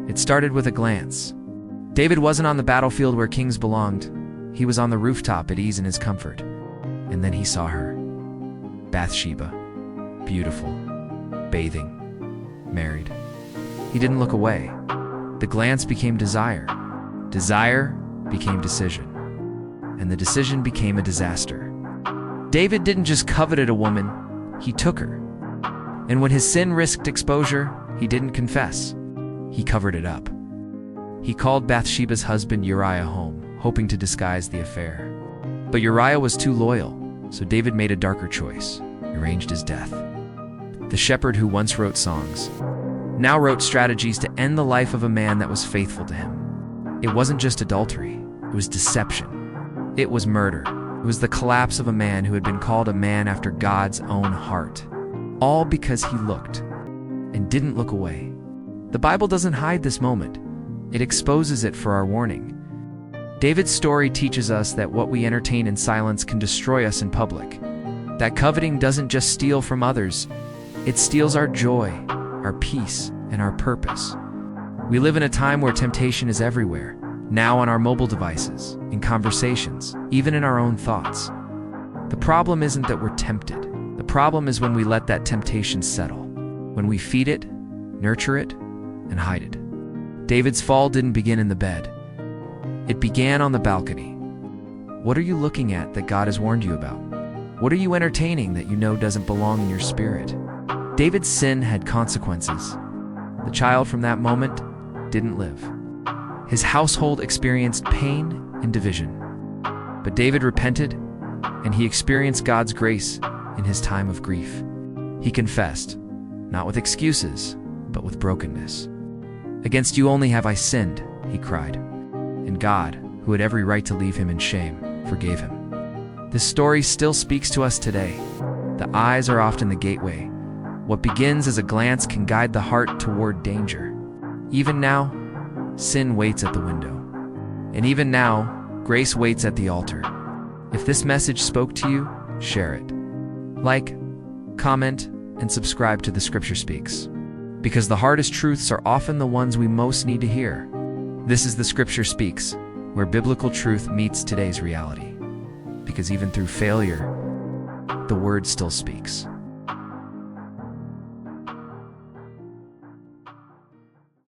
It started with a glance. David wasn't on the battlefield where kings belonged. He was on the rooftop at ease in his comfort. And then he saw her. Bathsheba. Beautiful. Bathing. Married. He didn't look away. The glance became desire. Desire became decision. And the decision became a disaster. David didn't just covet a woman, he took her. And when his sin risked exposure, he didn't confess. He covered it up. He called Bathsheba's husband Uriah home, hoping to disguise the affair. But Uriah was too loyal, so David made a darker choice, arranged his death. The shepherd who once wrote songs now wrote strategies to end the life of a man that was faithful to him. It wasn't just adultery, it was deception. It was murder. It was the collapse of a man who had been called a man after God's own heart. All because he looked and didn't look away. The Bible doesn't hide this moment. It exposes it for our warning. David's story teaches us that what we entertain in silence can destroy us in public. That coveting doesn't just steal from others, it steals our joy, our peace, and our purpose. We live in a time where temptation is everywhere, now on our mobile devices, in conversations, even in our own thoughts. The problem isn't that we're tempted. The problem is when we let that temptation settle, when we feed it, nurture it, and hide it. David's fall didn't begin in the bed. It began on the balcony. What are you looking at that God has warned you about? What are you entertaining that you know doesn't belong in your spirit? David's sin had consequences. The child from that moment didn't live. His household experienced pain and division. But David repented, and he experienced God's grace in his time of grief. He confessed, not with excuses, but with brokenness. "Against you only have I sinned," he cried. And God, who had every right to leave him in shame, forgave him. This story still speaks to us today. The eyes are often the gateway. What begins as a glance can guide the heart toward danger. Even now, sin waits at the window. And even now, grace waits at the altar. If this message spoke to you, share it. Like, comment, and subscribe to The Scripture Speaks. Because the hardest truths are often the ones we most need to hear. This is The Scripture Speaks, where biblical truth meets today's reality. Because even through failure, the Word still speaks.